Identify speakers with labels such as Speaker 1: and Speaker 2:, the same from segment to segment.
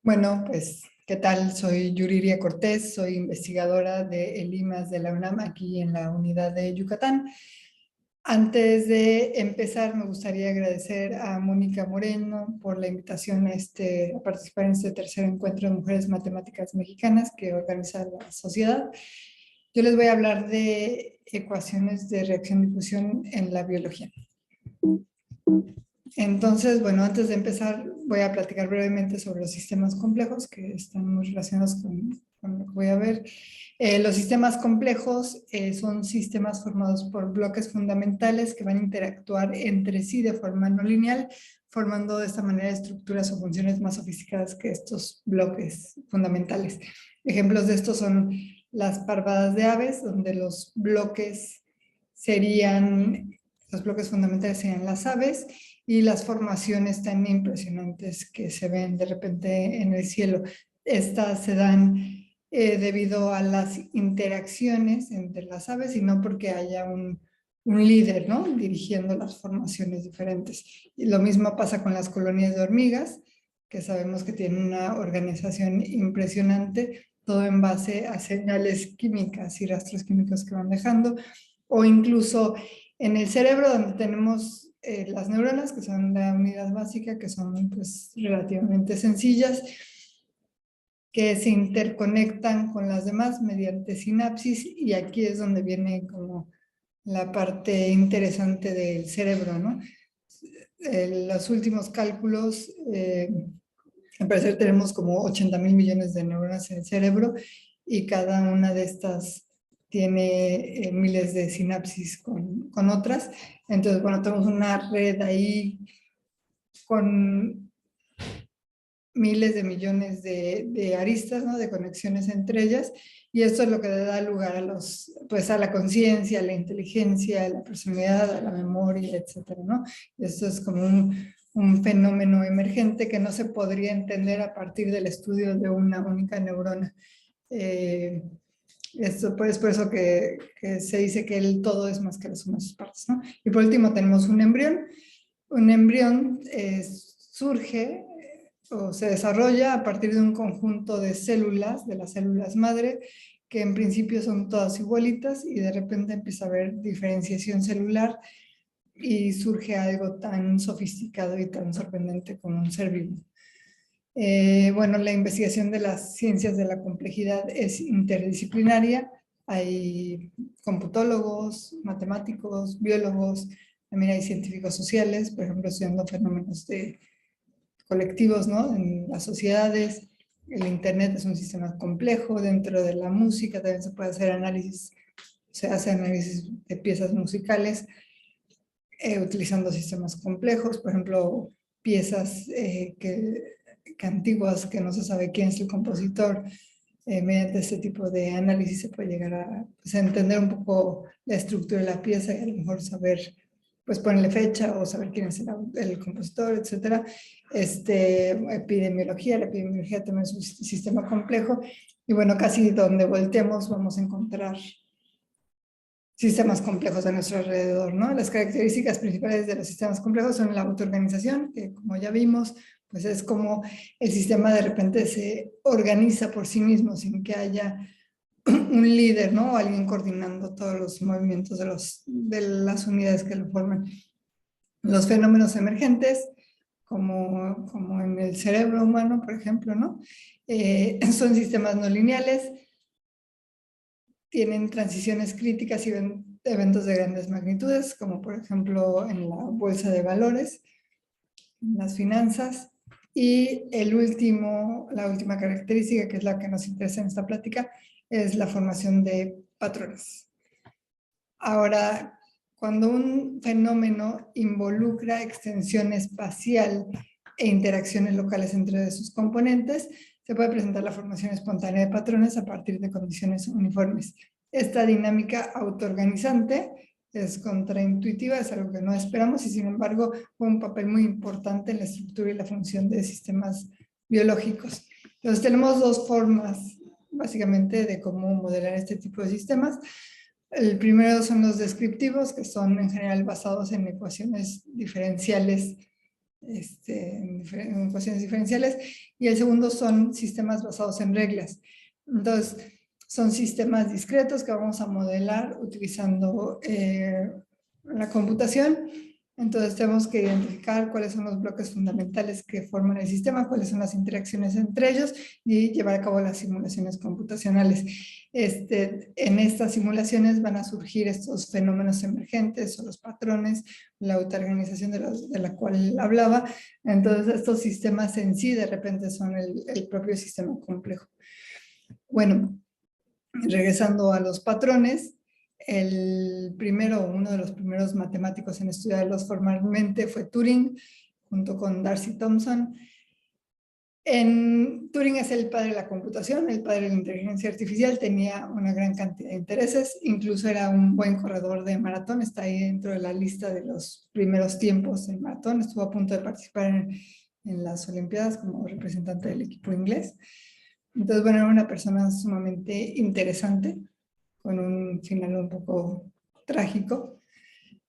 Speaker 1: Bueno, pues, ¿qué tal? Soy Yuriria Cortés, soy investigadora de el IMAS de la UNAM aquí en la unidad de Yucatán. Antes de empezar, me gustaría agradecer a Mónica Moreno por la invitación a participar en este tercer encuentro de mujeres matemáticas mexicanas que organiza la sociedad. Yo les voy a hablar de ecuaciones de reacción-difusión en la biología. Entonces, bueno, antes de empezar, voy a platicar brevemente sobre los sistemas complejos que están muy relacionados con lo que voy a ver. Los sistemas complejos son sistemas formados por bloques fundamentales que van a interactuar entre sí de forma no lineal, formando de esta manera estructuras o funciones más sofisticadas que estos bloques fundamentales. Ejemplos de estos son las parvadas de aves, donde los bloques fundamentales serían las aves, y las formaciones tan impresionantes que se ven de repente en el cielo. Estas se dan debido a las interacciones entre las aves y no porque haya un líder, ¿no?, dirigiendo las formaciones diferentes. Y lo mismo pasa con las colonias de hormigas, que sabemos que tienen una organización impresionante, todo en base a señales químicas y rastros químicos que van dejando, o incluso en el cerebro, donde tenemos las neuronas, que son la unidad básica, que son pues relativamente sencillas, que se interconectan con las demás mediante sinapsis, y aquí es donde viene como la parte interesante del cerebro, ¿no? Los últimos cálculos, al parecer tenemos como 80,000 millones de neuronas en el cerebro, y cada una de estas tiene miles de sinapsis con otras. Entonces, bueno, tenemos una red ahí con miles de millones de aristas, ¿no?, de conexiones entre ellas, y esto es lo que da lugar a la conciencia, a la inteligencia, a la personalidad, a la memoria, etcétera, ¿no? Esto es como un fenómeno emergente que no se podría entender a partir del estudio de una única neurona. Esto pues, por eso que se dice que el todo es más que la suma de sus partes, ¿no? Y por último tenemos un embrión. Un embrión surge o se desarrolla a partir de un conjunto de células, de las células madre, que en principio son todas igualitas, y de repente empieza a haber diferenciación celular y surge algo tan sofisticado y tan sorprendente como un ser vivo. Bueno, la investigación de las ciencias de la complejidad es interdisciplinaria. Hay computólogos, matemáticos, biólogos, también hay científicos sociales, por ejemplo, estudiando fenómenos colectivos, ¿no?, en las sociedades. El Internet es un sistema complejo. Dentro de la música también se puede hacer análisis, se hace análisis de piezas musicales utilizando sistemas complejos, por ejemplo, piezas que antiguas, que no se sabe quién es el compositor. Mediante este tipo de análisis se puede llegar a, pues, a entender un poco la estructura de la pieza, y a lo mejor saber, pues ponerle fecha o saber quién es el compositor, etcétera. La epidemiología también es un sistema complejo, y bueno, casi donde volteemos vamos a encontrar sistemas complejos a nuestro alrededor, ¿no? Las características principales de los sistemas complejos son la autoorganización, que como ya vimos, pues es como el sistema de repente se organiza por sí mismo sin que haya un líder, ¿no?, o alguien coordinando todos los movimientos de las unidades que lo forman. Los fenómenos emergentes, como en el cerebro humano, por ejemplo, ¿no? Son sistemas no lineales, tienen transiciones críticas y eventos de grandes magnitudes, como por ejemplo en la bolsa de valores, en las finanzas. Y la última característica, que es la que nos interesa en esta plática, es la formación de patrones. Ahora, cuando un fenómeno involucra extensión espacial e interacciones locales entre sus componentes, se puede presentar la formación espontánea de patrones a partir de condiciones uniformes. Esta dinámica autoorganizante es contraintuitiva, es algo que no esperamos, y sin embargo juega un papel muy importante en la estructura y la función de sistemas biológicos. Entonces tenemos dos formas básicamente de cómo modelar este tipo de sistemas. El primero son los descriptivos, que son en general basados en ecuaciones diferenciales en ecuaciones diferenciales, y el segundo son sistemas basados en reglas. Entonces, son sistemas discretos que vamos a modelar utilizando la computación. Entonces tenemos que identificar cuáles son los bloques fundamentales que forman el sistema, cuáles son las interacciones entre ellos y llevar a cabo las simulaciones computacionales. En estas simulaciones van a surgir estos fenómenos emergentes o los patrones, la autoorganización de la cual hablaba. Entonces estos sistemas en sí de repente son el propio sistema complejo. Bueno, regresando a los patrones, uno de los primeros matemáticos en estudiarlos formalmente fue Turing, junto con Darcy Thompson. Turing es el padre de la computación, el padre de la inteligencia artificial, tenía una gran cantidad de intereses, incluso era un buen corredor de maratón, está ahí dentro de la lista de los primeros tiempos en maratón, estuvo a punto de participar en las Olimpiadas como representante del equipo inglés. Entonces, bueno, era una persona sumamente interesante, con un final un poco trágico.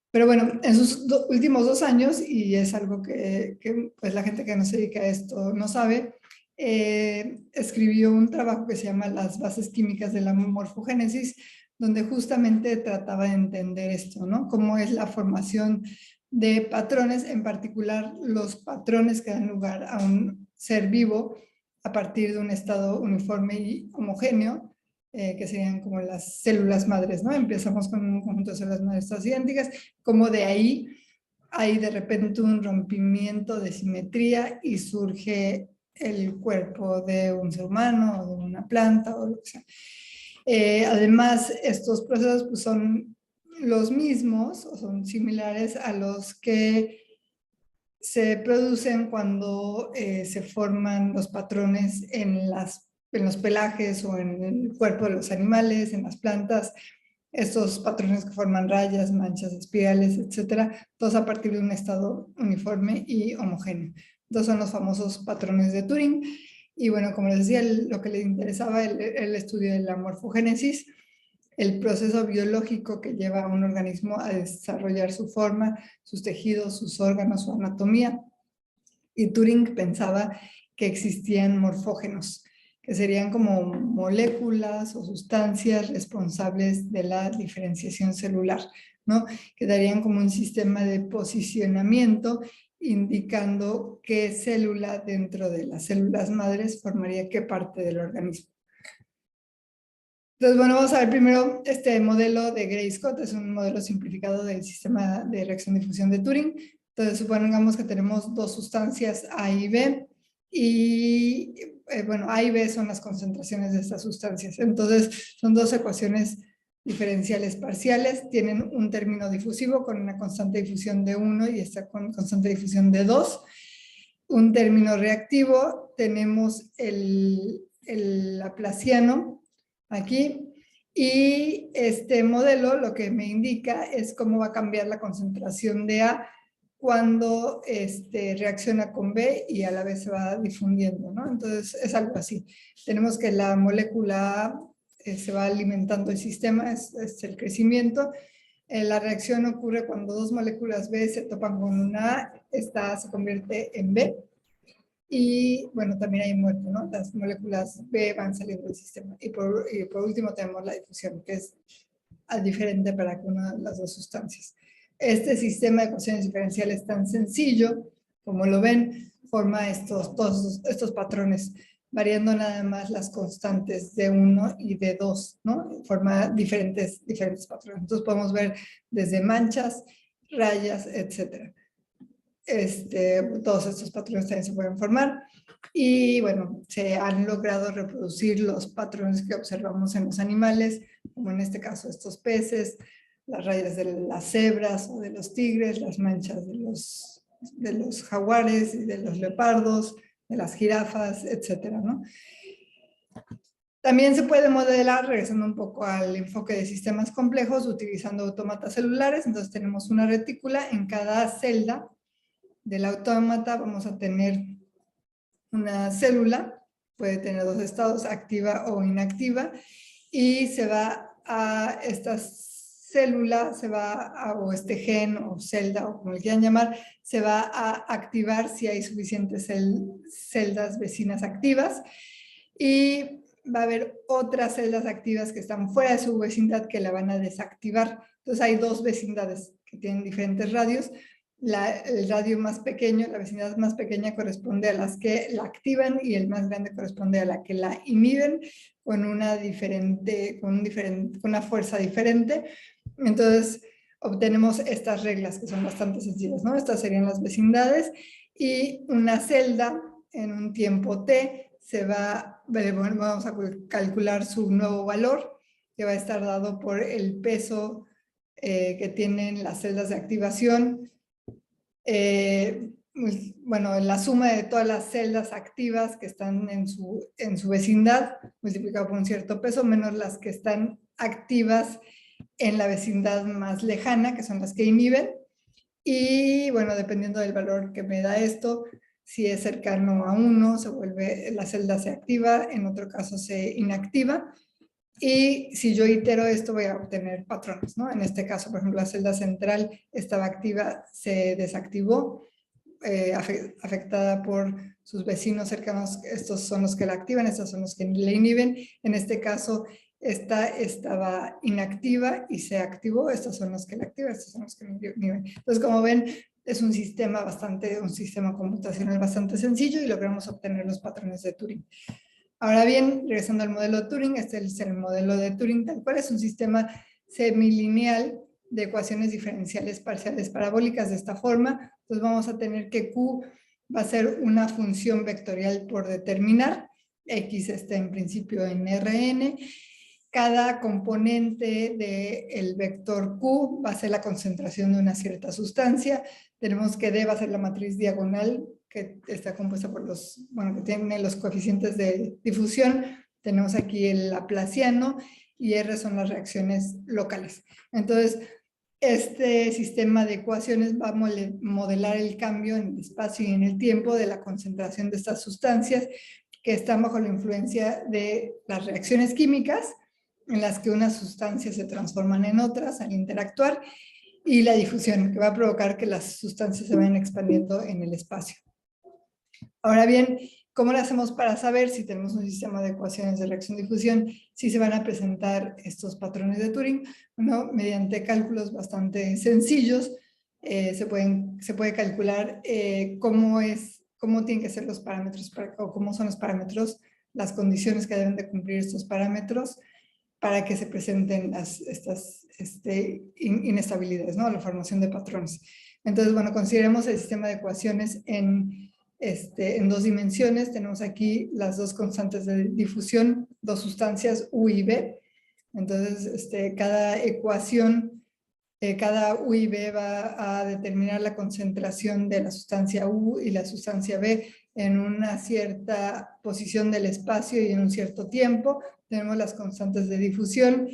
Speaker 1: Pero bueno, en sus últimos 2 años, y es algo que pues la gente que no se dedica a esto no sabe, escribió un trabajo que se llama Las bases químicas de la morfogénesis, donde justamente trataba de entender esto, ¿no? Cómo es la formación de patrones, en particular los patrones que dan lugar a un ser vivo a partir de un estado uniforme y homogéneo, que serían como las células madres, ¿no? Empezamos con un conjunto de células madres todas idénticas, como de ahí hay de repente un rompimiento de simetría y surge el cuerpo de un ser humano o de una planta o lo que sea. Además, estos procesos pues, son los mismos o son similares a los que se producen cuando se forman los patrones en los pelajes o en el cuerpo de los animales, en las plantas, estos patrones que forman rayas, manchas, espirales, etcétera, todos a partir de un estado uniforme y homogéneo. Estos son los famosos patrones de Turing. Y bueno, como les decía, lo que le interesaba el estudio de la morfogénesis, el proceso biológico que lleva a un organismo a desarrollar su forma, sus tejidos, sus órganos, su anatomía. Y Turing pensaba que existían morfógenos, que serían como moléculas o sustancias responsables de la diferenciación celular, ¿no? Que darían como un sistema de posicionamiento indicando qué célula dentro de las células madres formaría qué parte del organismo. Entonces, bueno, vamos a ver primero este modelo de Gray-Scott, es un modelo simplificado del sistema de reacción-difusión de Turing. Entonces, supongamos que tenemos dos sustancias A y B, y bueno, A y B son las concentraciones de estas sustancias. Entonces, son dos ecuaciones diferenciales parciales, tienen un término difusivo con una constante de difusión de 1 y esta con constante de difusión de 2. Un término reactivo, tenemos el laplaciano, aquí, y este modelo lo que me indica es cómo va a cambiar la concentración de A cuando reacciona con B y a la vez se va difundiendo, ¿no? Entonces es algo así. Tenemos que la molécula A se va alimentando el sistema, es el crecimiento. La reacción ocurre cuando dos moléculas B se topan con una A, esta A se convierte en B. Y bueno, también hay muerte, ¿no? Las moléculas B van saliendo del sistema. Y por último tenemos la difusión, que es diferente para cada una de las dos sustancias. Este sistema de ecuaciones diferenciales tan sencillo, como lo ven, forma todos estos patrones, variando nada más las constantes de 1 y de 2, ¿no? Forma diferentes patrones. Entonces podemos ver desde manchas, rayas, etcétera. Todos estos patrones también se pueden formar y bueno, se han logrado reproducir los patrones que observamos en los animales, como en este caso estos peces, las rayas de las cebras o de los tigres, las manchas de los jaguares y de los leopardos, de las jirafas, etcétera, ¿no? También se puede modelar, regresando un poco al enfoque de sistemas complejos, utilizando autómatas celulares. Entonces tenemos una retícula en cada celda del autómata, vamos a tener una célula, puede tener dos estados, activa o inactiva, y se va a esta célula, o este gen o celda o como le quieran llamar, se va a activar si hay suficientes celdas vecinas activas, y va a haber otras celdas activas que están fuera de su vecindad que la van a desactivar. Entonces hay dos vecindades que tienen diferentes radios. El radio más pequeño, la vecindad más pequeña, corresponde a las que la activan, y el más grande corresponde a la que la inhiben con una fuerza diferente. Entonces obtenemos estas reglas que son bastante sencillas, ¿no? Estas serían las vecindades, y una celda en un tiempo t vamos a calcular su nuevo valor, que va a estar dado por el peso que tienen las celdas de activación. Bueno, la suma de todas las celdas activas que están en su vecindad, multiplicado por un cierto peso, menos las que están activas en la vecindad más lejana, que son las que inhiben. Y bueno, dependiendo del valor que me da esto, si es cercano a 1, la celda se activa, en otro caso se inactiva. Y si yo itero esto, voy a obtener patrones, ¿no? En este caso, por ejemplo, la celda central estaba activa, se desactivó, afectada por sus vecinos cercanos. Estos son los que la activan, estos son los que la inhiben. En este caso, esta estaba inactiva y se activó. Estos son los que la activan, estos son los que la inhiben. Entonces, como ven, es un sistema computacional bastante sencillo, y logramos obtener los patrones de Turing. Ahora bien, regresando al modelo de Turing, este es el modelo de Turing tal cual, es un sistema semilineal de ecuaciones diferenciales parciales parabólicas de esta forma. Entonces vamos a tener que Q va a ser una función vectorial por determinar, X está en principio en Rn. Cada componente del vector Q va a ser la concentración de una cierta sustancia. Tenemos que D va a ser la matriz diagonal, que está compuesta por que tiene los coeficientes de difusión. Tenemos aquí el laplaciano, y R son las reacciones locales. Entonces, este sistema de ecuaciones va a modelar el cambio en el espacio y en el tiempo de la concentración de estas sustancias que están bajo la influencia de las reacciones químicas, en las que unas sustancias se transforman en otras al interactuar, y la difusión, que va a provocar que las sustancias se vayan expandiendo en el espacio. Ahora bien, ¿cómo lo hacemos para saber si tenemos un sistema de ecuaciones de reacción-difusión, si se van a presentar estos patrones de Turing? Bueno, mediante cálculos bastante sencillos, se puede calcular cómo tienen que ser los parámetros, o cómo son los parámetros, las condiciones que deben de cumplir estos parámetros para que se presenten estas inestabilidades, ¿no? La formación de patrones. Entonces, bueno, consideremos el sistema de ecuaciones en dos dimensiones. Tenemos aquí las dos constantes de difusión, dos sustancias U y B. Entonces, cada ecuación, cada U y B va a determinar la concentración de la sustancia U y la sustancia B en una cierta posición del espacio y en un cierto tiempo. Tenemos las constantes de difusión,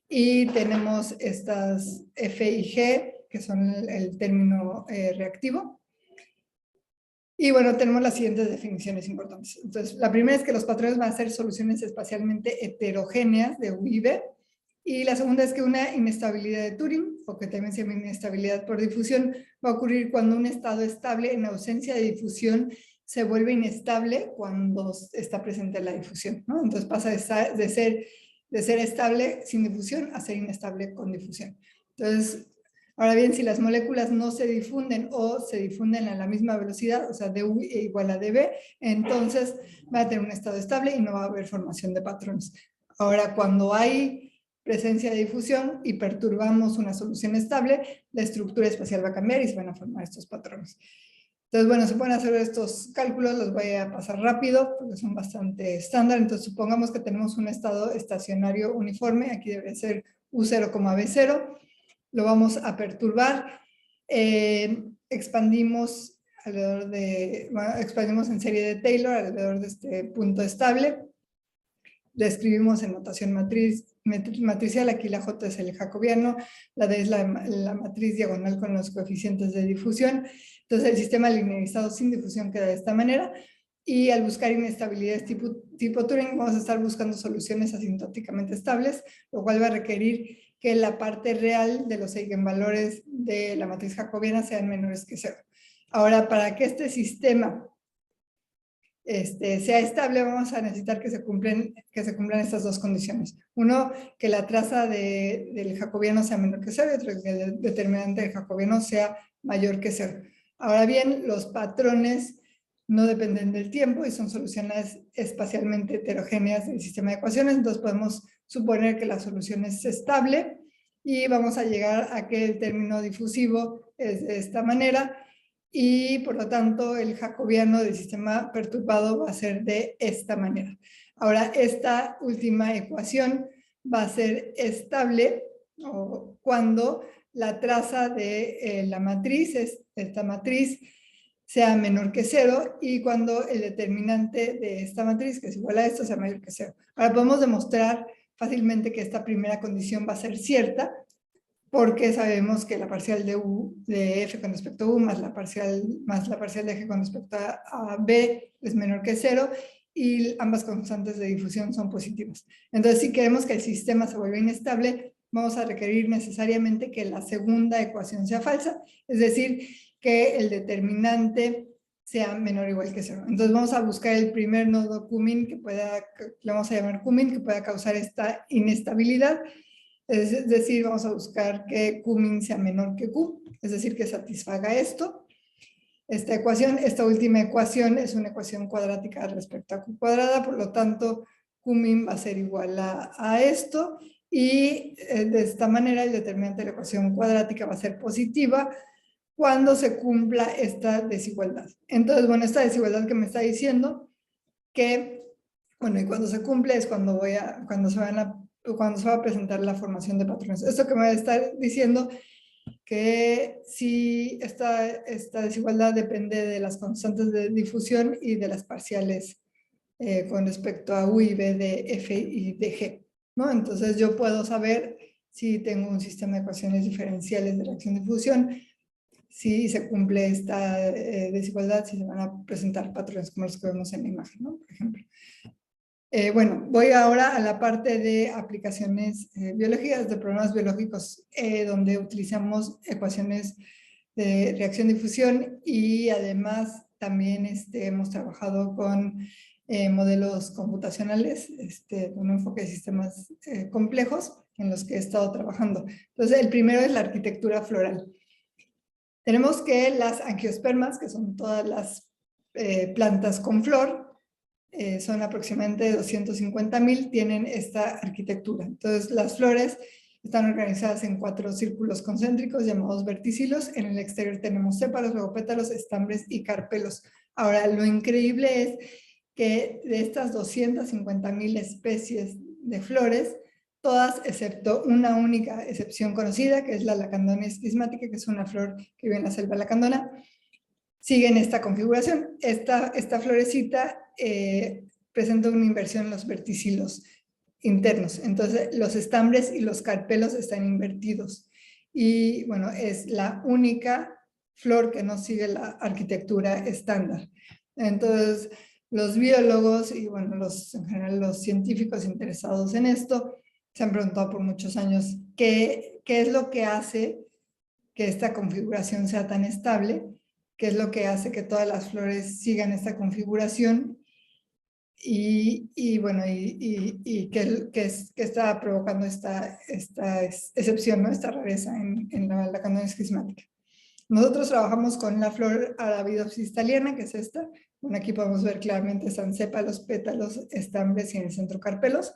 Speaker 1: y tenemos estas F y G, que son el término reactivo. Y bueno, tenemos las siguientes definiciones importantes. Entonces, la primera es que los patrones van a ser soluciones espacialmente heterogéneas de U y B. Y la segunda es que una inestabilidad de Turing, o que también se llama inestabilidad por difusión, va a ocurrir cuando un estado estable en ausencia de difusión se vuelve inestable cuando está presente la difusión, ¿no? Entonces pasa de ser estable sin difusión a ser inestable con difusión. Entonces, ahora bien, si las moléculas no se difunden o se difunden a la misma velocidad, o sea, dU igual a dB, entonces va a tener un estado estable y no va a haber formación de patrones. Ahora, cuando hay presencia de difusión y perturbamos una solución estable, la estructura espacial va a cambiar y se van a formar estos patrones. Entonces, bueno, se pueden hacer estos cálculos, los voy a pasar rápido porque son bastante estándar. Entonces, supongamos que tenemos un estado estacionario uniforme, aquí debe ser U0, B0. Lo vamos a perturbar, expandimos expandimos en serie de Taylor alrededor de este punto estable, le escribimos en notación matricial, aquí la J es el jacobiano, la D es la matriz diagonal con los coeficientes de difusión. Entonces el sistema linearizado sin difusión queda de esta manera, y al buscar inestabilidades tipo Turing vamos a estar buscando soluciones asintóticamente estables, lo cual va a requerir que la parte real de los eigenvalores de la matriz jacobiana sean menores que 0. Ahora, para que este sistema sea estable, vamos a necesitar que se cumplan estas dos condiciones. Uno, que la traza del jacobiano sea menor que cero, y otro, que el determinante del jacobiano sea mayor que cero. Ahora bien, los patrones no dependen del tiempo y son soluciones espacialmente heterogéneas del sistema de ecuaciones, entonces podemos suponer que la solución es estable y vamos a llegar a que el término difusivo es de esta manera, y por lo tanto el jacobiano del sistema perturbado va a ser de esta manera. Ahora, esta última ecuación va a ser estable cuando la traza de la matriz, esta matriz, sea menor que cero, y cuando el determinante de esta matriz, que es igual a esto, sea mayor que cero. Ahora podemos demostrar fácilmente que esta primera condición va a ser cierta, porque sabemos que la parcial de U de F con respecto a U más la parcial de G con respecto a B es menor que cero, y ambas constantes de difusión son positivas. Entonces, si queremos que el sistema se vuelva inestable, vamos a requerir necesariamente que la segunda ecuación sea falsa, es decir, que el determinante sea menor o igual que cero. Entonces vamos a buscar el primer nodo Cumming que le vamos a llamar Cumming, que pueda causar esta inestabilidad. Es decir, vamos a buscar que Q min sea menor que Q, es decir, que satisfaga esto. Esta ecuación, esta última ecuación es una ecuación cuadrática respecto a Q cuadrada, por lo tanto, Q min va a ser igual a esto, y de esta manera el determinante de la ecuación cuadrática va a ser positiva cuando se cumpla esta desigualdad. Entonces, bueno, esta desigualdad que me está diciendo que, bueno, y cuando se cumple es cuando se va a presentar la formación de patrones. Esto que me va a estar diciendo que si esta desigualdad depende de las constantes de difusión y de las parciales con respecto a U y B de F y de G, ¿no? Entonces yo puedo saber si tengo un sistema de ecuaciones diferenciales de reacción-difusión, si se cumple esta desigualdad, si se van a presentar patrones como los que vemos en la imagen, ¿no? Por ejemplo. Bueno, voy ahora a la parte de aplicaciones biológicas, de problemas biológicos, donde utilizamos ecuaciones de reacción-difusión, y además también hemos trabajado con modelos computacionales, un enfoque de sistemas complejos en los que he estado trabajando. Entonces, el primero es la arquitectura floral. Tenemos que las angiospermas, que son todas las plantas con flor, son aproximadamente 250,000, tienen esta arquitectura. Entonces, las flores están organizadas en 4 círculos concéntricos llamados verticilos. En el exterior tenemos sépalos, luego pétalos, estambres y carpelos. Ahora, lo increíble es que de estas 250,000 especies de flores, todas excepto una única excepción conocida, que es la Lacandonia esquismática, que es una flor que vive en la selva lacandona, siguen esta configuración. Esta florecita presenta una inversión en los verticilos internos. Entonces, los estambres y los carpelos están invertidos. Y bueno, es la única flor que no sigue la arquitectura estándar. Entonces, los biólogos y bueno, en general los científicos interesados en esto se han preguntado por muchos años qué es lo que hace que esta configuración sea tan estable, qué es lo que hace que todas las flores sigan esta configuración, y bueno, qué está provocando esta excepción, ¿no? Esta rareza en la Lacandonia esquismática. Nosotros trabajamos con la flor Arabidopsis thaliana, que es esta. Bueno, aquí podemos ver claramente están sépalos, pétalos, estambres y en el centro carpelos.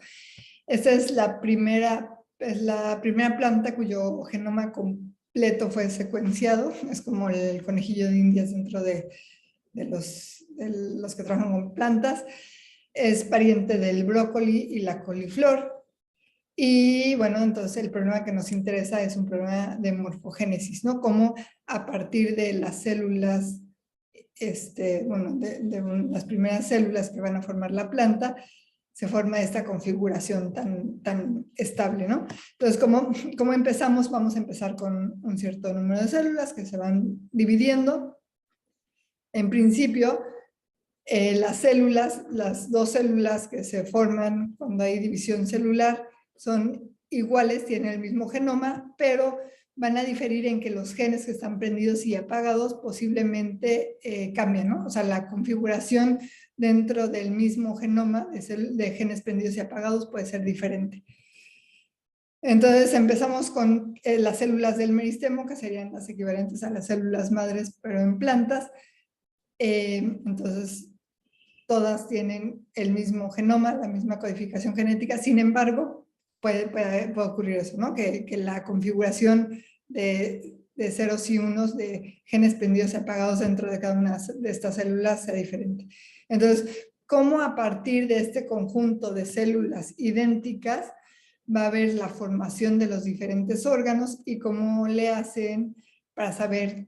Speaker 1: Esta es la primera planta cuyo genoma completo fue secuenciado. Es como el conejillo de Indias dentro de los que trabajan con plantas. Es pariente del brócoli y la coliflor. Y bueno, entonces el problema que nos interesa es un problema de morfogénesis, ¿no? Cómo a partir de las células, de las primeras células que van a formar la planta, se forma esta configuración tan estable, ¿no? Entonces, ¿cómo empezamos? Vamos a empezar con un cierto número de células que se van dividiendo. En principio, las dos células que se forman cuando hay división celular son iguales, tienen el mismo genoma, pero van a diferir en que los genes que están prendidos y apagados posiblemente cambien, ¿no? O sea, la configuración dentro del mismo genoma de genes prendidos y apagados puede ser diferente. Entonces empezamos con las células del meristemo, que serían las equivalentes a las células madres, pero en plantas. Entonces, todas tienen el mismo genoma, la misma codificación genética. Sin embargo, puede ocurrir eso, ¿no? Que la configuración de ceros y unos de genes prendidos y apagados dentro de cada una de estas células sea diferente. Entonces, ¿cómo a partir de este conjunto de células idénticas va a haber la formación de los diferentes órganos y cómo le hacen para saber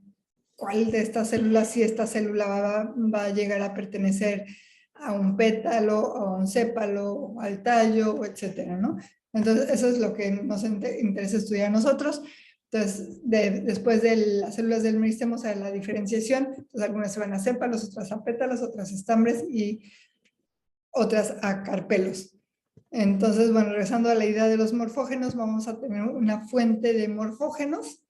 Speaker 1: cuál de estas células, si esta célula va a llegar a pertenecer a un pétalo, a un sépalo, al tallo, etcétera, ¿no? Entonces, eso es lo que nos interesa estudiar a nosotros. Entonces, después de las células del meristemo, o sea, la diferenciación, entonces algunas se van a sépalos, otras a pétalos, otras a estambres y otras a carpelos. Entonces, bueno, regresando a la idea de los morfógenos, vamos a tener una fuente de morfógenos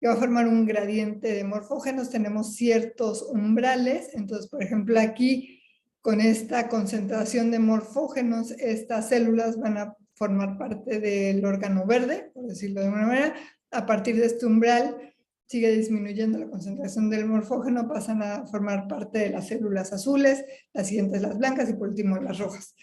Speaker 1: que va a formar un gradiente de morfógenos. Tenemos ciertos umbrales, entonces, por ejemplo, aquí, con esta concentración de morfógenos, estas células van a formar parte del órgano verde, por decirlo de alguna manera. A partir de este umbral, sigue disminuyendo la concentración del morfógeno, pasan a formar parte de las células azules, las siguientes las blancas y por último las rojas.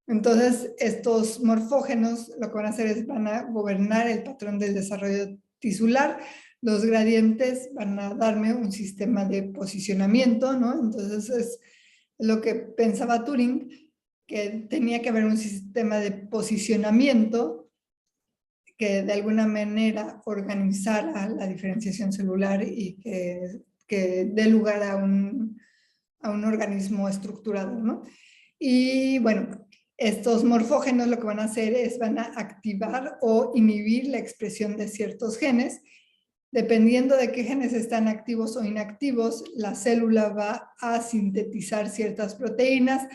Speaker 1: Entonces, estos morfógenos lo que van a hacer es van a gobernar el patrón del desarrollo tisular. Los gradientes van a darme un sistema de posicionamiento, ¿no? Entonces, es lo que pensaba Turing, que tenía que haber un sistema de posicionamiento que de alguna manera organizara la diferenciación celular y que dé lugar a un organismo estructurado, ¿no? Y bueno, estos morfógenos lo que van a hacer es van a activar o inhibir la expresión de ciertos genes. Dependiendo de qué genes están activos o inactivos, la célula va a sintetizar ciertas proteínas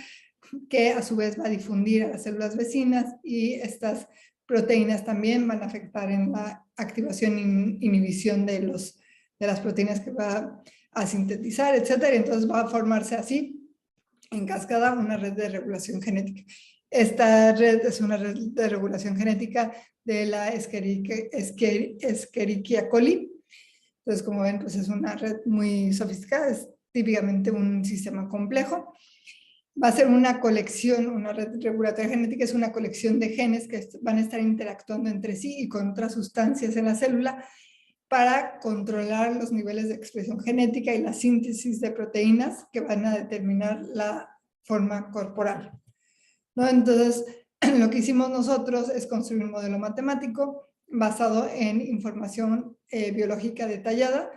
Speaker 1: que a su vez va a difundir a las células vecinas y estas proteínas también van a afectar en la activación e inhibición de las proteínas que va a sintetizar, etcétera. Entonces va a formarse así en cascada una red de regulación genética. Esta red es una red de regulación genética de la Escherichia coli. Entonces, como ven, pues es una red muy sofisticada, es típicamente un sistema complejo. Va a ser una colección, una red regulatoria genética es una colección de genes que van a estar interactuando entre sí y con otras sustancias en la célula para controlar los niveles de expresión genética y la síntesis de proteínas que van a determinar la forma corporal, ¿no? Entonces, lo que hicimos nosotros es construir un modelo matemático basado en información biológica detallada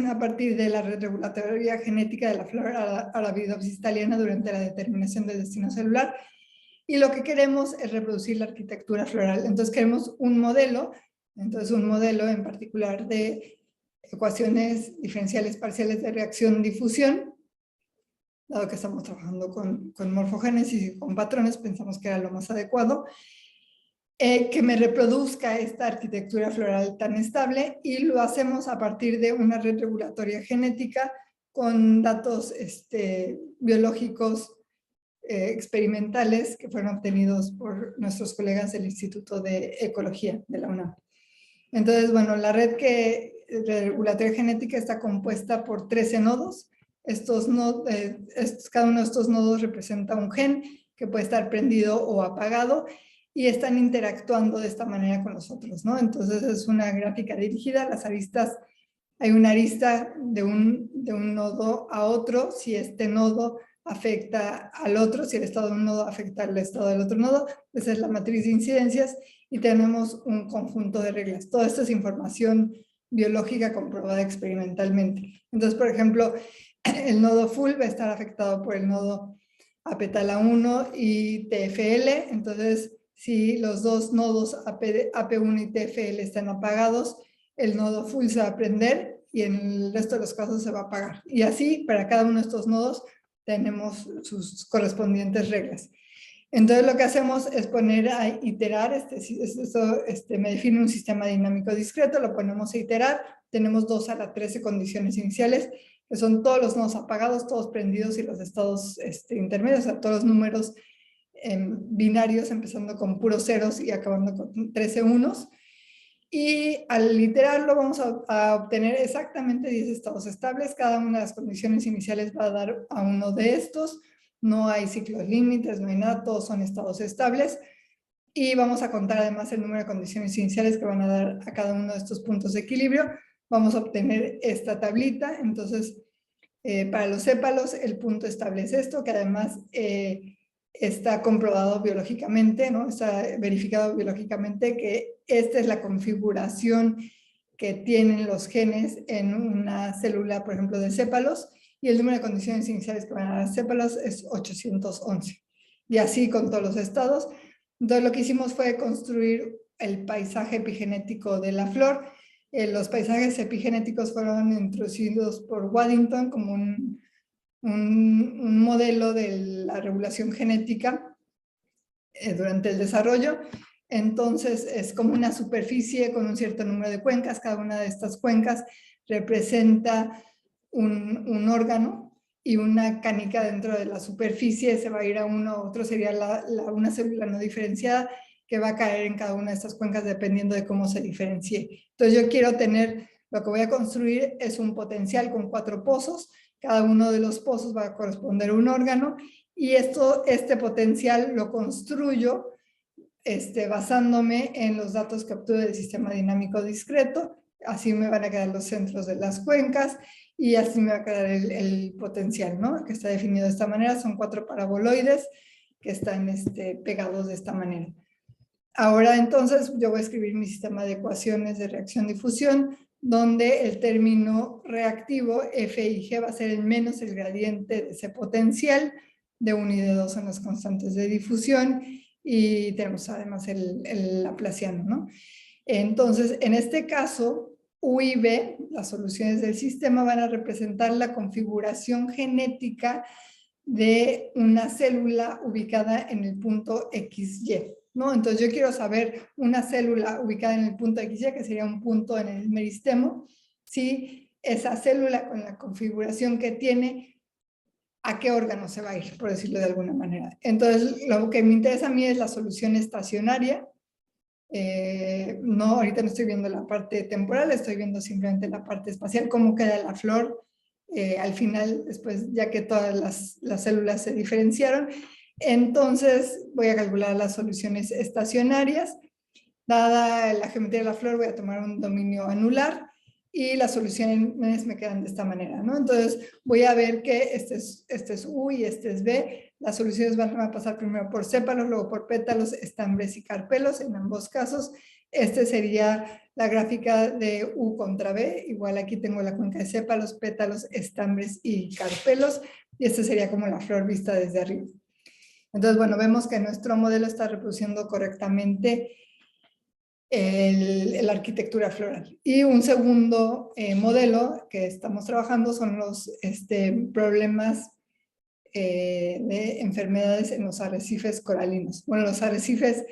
Speaker 1: a partir de la red regulatoria genética de la flora Arabidopsis thaliana durante la determinación del destino celular. Y lo que queremos es reproducir la arquitectura floral. Entonces queremos un modelo en particular de ecuaciones diferenciales parciales de reacción-difusión. Dado que estamos trabajando con morfogénesis y con patrones, pensamos que era lo más adecuado. Que me reproduzca esta arquitectura floral tan estable y lo hacemos a partir de una red regulatoria genética con datos biológicos experimentales que fueron obtenidos por nuestros colegas del Instituto de Ecología de la UNAM. Entonces, bueno, la red regulatoria genética está compuesta por 13 nodos. Cada uno de estos nodos representa un gen que puede estar prendido o apagado y están interactuando de esta manera con nosotros, ¿no? Entonces es una gráfica dirigida, las aristas, hay una arista de un nodo a otro, si este nodo afecta al otro, si el estado de un nodo afecta al estado del otro nodo, esa es la matriz de incidencias y tenemos un conjunto de reglas. Todo esto es información biológica comprobada experimentalmente. Entonces, por ejemplo, el nodo full va a estar afectado por el nodo apetala1 y TFL, entonces si los dos nodos AP1 y TFL están apagados, el nodo full se va a prender y en el resto de los casos se va a apagar. Y así, para cada uno de estos nodos tenemos sus correspondientes reglas. Entonces lo que hacemos es poner a iterar, me define un sistema dinámico discreto, lo ponemos a iterar, tenemos 2 a la 13 condiciones iniciales, que son todos los nodos apagados, todos prendidos y los estados intermedios, o sea, todos los números binarios, empezando con puros ceros y acabando con 13 unos. Y al iterarlo vamos a obtener exactamente 10 estados estables. Cada una de las condiciones iniciales va a dar a uno de estos. No hay ciclos límites, no hay nada, todos son estados estables. Y vamos a contar además el número de condiciones iniciales que van a dar a cada uno de estos puntos de equilibrio. Vamos a obtener esta tablita. Entonces, para los sépalos, el punto estable es esto, que además está comprobado biológicamente, ¿no? Está verificado biológicamente que esta es la configuración que tienen los genes en una célula, por ejemplo, de sépalos, y el número de condiciones iniciales que van a dar sépalos es 811. Y así con todos los estados. Entonces lo que hicimos fue construir el paisaje epigenético de la flor. Los paisajes epigenéticos fueron introducidos por Waddington como un modelo de la regulación genética durante el desarrollo. Entonces es como una superficie con un cierto número de cuencas. Cada una de estas cuencas representa un órgano y una canica dentro de la superficie se va a ir a uno, otro sería una célula no diferenciada que va a caer en cada una de estas cuencas dependiendo de cómo se diferencie. Entonces yo quiero tener, lo que voy a construir es un potencial con 4 pozos, cada uno de los pozos va a corresponder a un órgano y este potencial lo construyo basándome en los datos que obtuve del sistema dinámico discreto. Así me van a quedar los centros de las cuencas y así me va a quedar el potencial, ¿no? Que está definido de esta manera. Son 4 paraboloides que están pegados de esta manera. Ahora entonces yo voy a escribir mi sistema de ecuaciones de reacción-difusión, donde el término reactivo F y G va a ser el menos el gradiente de ese potencial, de 1 y de 2 son las constantes de difusión, y tenemos además el laplaciano, ¿no? Entonces, en este caso, U y V, las soluciones del sistema, van a representar la configuración genética de una célula ubicada en el punto XY, ¿no? Entonces yo quiero saber una célula ubicada en el punto XY, que sería un punto en el meristemo, si esa célula con la configuración que tiene, a qué órgano se va a ir, por decirlo de alguna manera. Entonces lo que me interesa a mí es la solución estacionaria. No, ahorita no estoy viendo la parte temporal, estoy viendo simplemente la parte espacial, cómo queda la flor al final, después ya que todas las células se diferenciaron. Entonces voy a calcular las soluciones estacionarias. Dada la geometría de la flor, voy a tomar un dominio anular y las soluciones me quedan de esta manera, ¿no? Entonces voy a ver que este es U y este es B. Las soluciones van a pasar primero por sépalos, luego por pétalos, estambres y carpelos en ambos casos. Este sería la gráfica de U contra B. Igual aquí tengo la cuenca de sépalos, pétalos, estambres y carpelos. Y este sería como la flor vista desde arriba. Entonces, bueno, vemos que nuestro modelo está reproduciendo correctamente la arquitectura floral. Y un segundo modelo que estamos trabajando son los problemas de enfermedades en los arrecifes coralinos. Bueno, los arrecifes,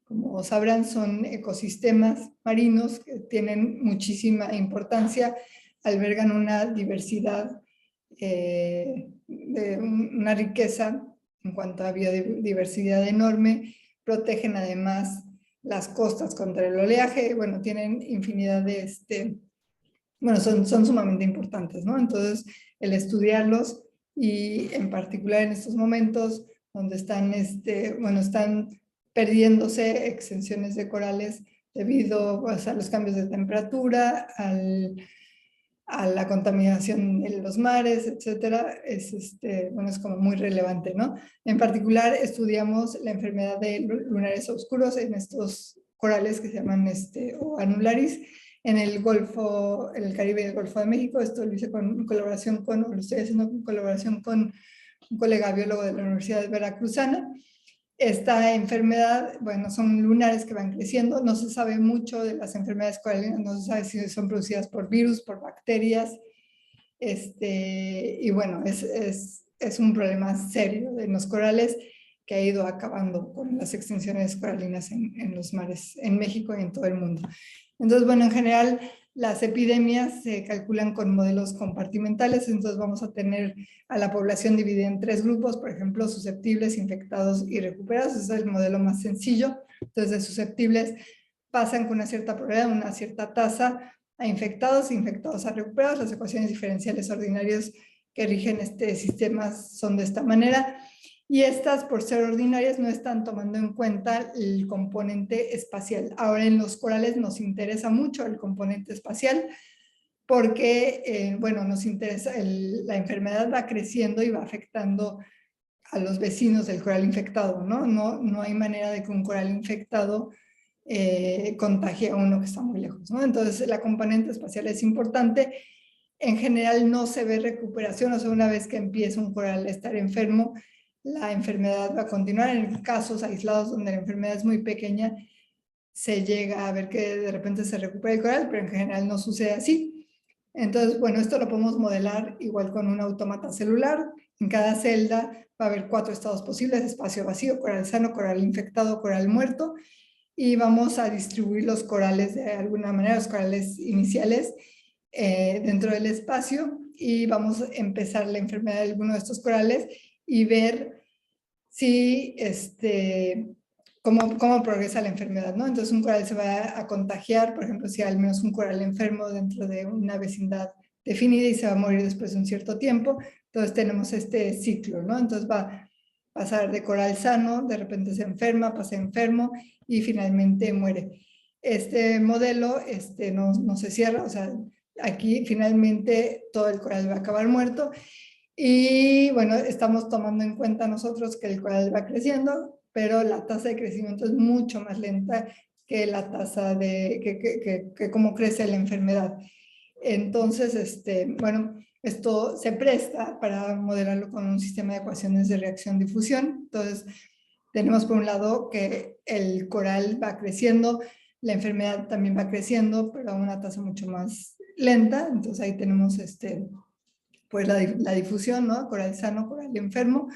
Speaker 1: como sabrán, son ecosistemas marinos que tienen muchísima importancia, albergan una diversidad, una riqueza en cuanto a biodiversidad enorme, protegen además las costas contra el oleaje, bueno, tienen infinidad de, bueno, son sumamente importantes, ¿no? Entonces, el estudiarlos y en particular en estos momentos donde están, bueno, están perdiéndose extensiones de corales debido pues, a los cambios de temperatura, a la contaminación en los mares, etcétera, bueno, es como muy relevante, ¿no? En particular, estudiamos la enfermedad de lunares oscuros en estos corales que se llaman o anularis, en el Golfo, en el Caribe y el Golfo de México. Esto lo hice en colaboración con, o lo estoy haciendo en colaboración con un colega biólogo de la Universidad Veracruzana. Esta enfermedad, bueno, son lunares que van creciendo, no se sabe mucho de las enfermedades coralinas, no se sabe si son producidas por virus, por bacterias, y bueno, es un problema serio en los corales. que ha ido acabando con las extinciones coralinas en los mares, en México y en todo el mundo. Entonces, bueno, en general las epidemias se calculan con modelos compartimentales, entonces vamos a tener a la población dividida en 3 grupos, por ejemplo, susceptibles, infectados y recuperados. Ese es el modelo más sencillo. Entonces, de susceptibles pasan con una cierta probabilidad, una cierta tasa a infectados, infectados a recuperados. Las ecuaciones diferenciales ordinarias que rigen este sistema son de esta manera. Y estas, por ser ordinarias, no están tomando en cuenta el componente espacial. Ahora en los corales nos interesa mucho el componente espacial porque, bueno, nos interesa, la enfermedad va creciendo y va afectando a los vecinos del coral infectado, ¿no? No hay manera de que un coral infectado contagie a uno que está muy lejos, ¿no? Entonces la componente espacial es importante. En general no se ve recuperación, o sea, una vez que empieza un coral a estar enfermo, la enfermedad va a continuar. En casos aislados donde la enfermedad es muy pequeña, se llega a ver que de repente se recupera el coral, pero en general no sucede así. Entonces, bueno, esto lo podemos modelar igual con un autómata celular. En cada celda va a haber 4 estados posibles: espacio vacío, coral sano, coral infectado, coral muerto. Y vamos a distribuir los corales de alguna manera, los corales iniciales, dentro del espacio, y vamos a empezar la enfermedad de alguno de estos corales y ver si, cómo progresa la enfermedad, ¿no? Entonces un coral se va a contagiar, por ejemplo, si hay al menos un coral enfermo dentro de una vecindad definida y se va a morir después de un cierto tiempo. Entonces tenemos este ciclo, ¿no? Entonces va a pasar de coral sano, de repente se enferma, pasa enfermo y finalmente muere. Este modelo no se cierra, o sea, aquí finalmente todo el coral va a acabar muerto. Y bueno, estamos tomando en cuenta nosotros que el coral va creciendo, pero la tasa de crecimiento es mucho más lenta que la tasa de que cómo crece la enfermedad. Entonces, bueno, esto se presta para modelarlo con un sistema de ecuaciones de reacción-difusión. Entonces, tenemos por un lado que el coral va creciendo, la enfermedad también va creciendo, pero a una tasa mucho más lenta. Entonces, ahí tenemos pues la difusión, ¿no? Coral sano, coral enfermo.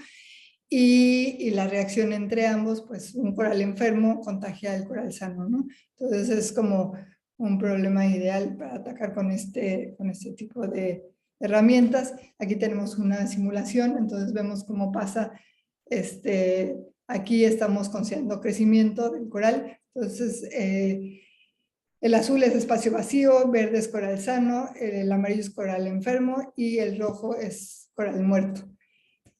Speaker 1: Y la reacción entre ambos, pues un coral enfermo contagia al coral sano, ¿no? Entonces es como un problema ideal para atacar con este tipo de herramientas. Aquí tenemos una simulación, entonces vemos cómo pasa, aquí estamos considerando crecimiento del coral. Entonces el azul es espacio vacío, verde es coral sano, el amarillo es coral enfermo y el rojo es coral muerto.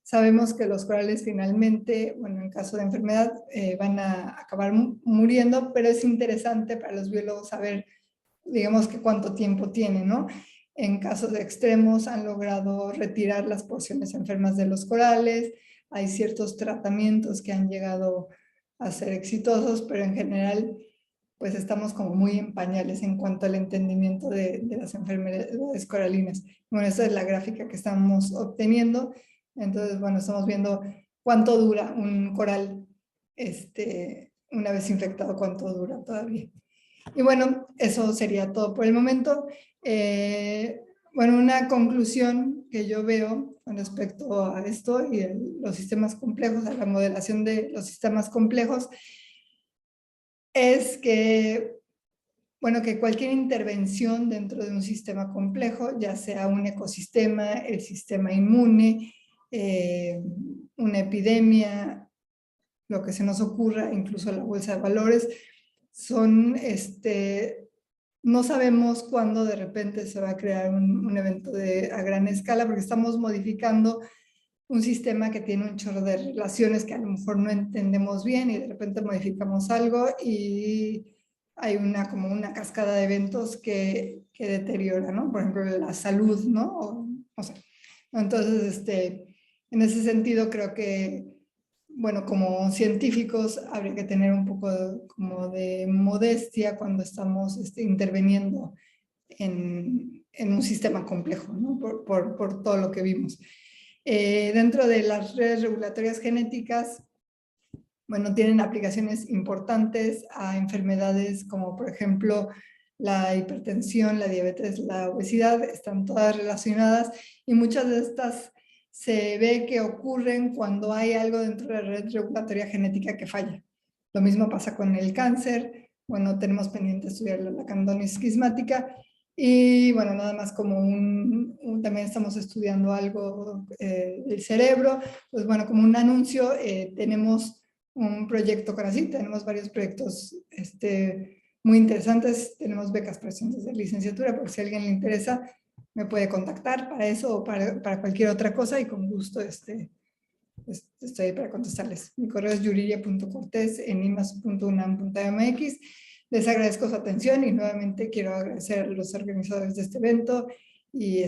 Speaker 1: Sabemos que los corales finalmente, bueno, en caso de enfermedad, van a acabar muriendo, pero es interesante para los biólogos saber, digamos, que cuánto tiempo tienen, ¿no? En casos de extremos han logrado retirar las porciones enfermas de los corales, hay ciertos tratamientos que han llegado a ser exitosos, pero en general pues estamos como muy en pañales en cuanto al entendimiento de las enfermedades coralinas. Bueno, esa es la gráfica que estamos obteniendo. Entonces, bueno, estamos viendo cuánto dura un coral, una vez infectado, cuánto dura todavía. Y bueno, eso sería todo por el momento. Bueno, una conclusión que yo veo con respecto a esto y los sistemas complejos, a la modelación de los sistemas complejos, es que, bueno, que cualquier intervención dentro de un sistema complejo, ya sea un ecosistema, el sistema inmune, una epidemia, lo que se nos ocurra, incluso la bolsa de valores, son, no sabemos cuándo de repente se va a crear un evento a gran escala, porque estamos modificando un sistema que tiene un chorro de relaciones que a lo mejor no entendemos bien y de repente modificamos algo y hay como una cascada de eventos que deteriora, ¿no? Por ejemplo, la salud, ¿no? O sea, entonces, en ese sentido creo que, bueno, como científicos habría que tener un poco como de modestia cuando estamos interviniendo en un sistema complejo, ¿no? Por todo lo que vimos. Dentro de las redes regulatorias genéticas, bueno, tienen aplicaciones importantes a enfermedades como por ejemplo la hipertensión, la diabetes, la obesidad, están todas relacionadas y muchas de estas se ve que ocurren cuando hay algo dentro de la red regulatoria genética que falla. Lo mismo pasa con el cáncer. Bueno, tenemos pendiente estudiar la candonis quismática. Y bueno, nada más como también estamos estudiando algo del cerebro. Pues bueno, como un anuncio, tenemos un proyecto con así, tenemos varios proyectos muy interesantes, tenemos becas para estudiantes de licenciatura, por si a alguien le interesa, me puede contactar para eso o para cualquier otra cosa y con gusto estoy ahí para contestarles. Mi correo es yuriria.cortes@imas.unam.mx. Les agradezco su atención y nuevamente quiero agradecer a los organizadores de este evento y,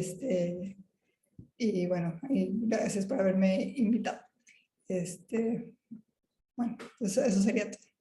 Speaker 1: y bueno, y gracias por haberme invitado. Bueno, pues eso sería todo.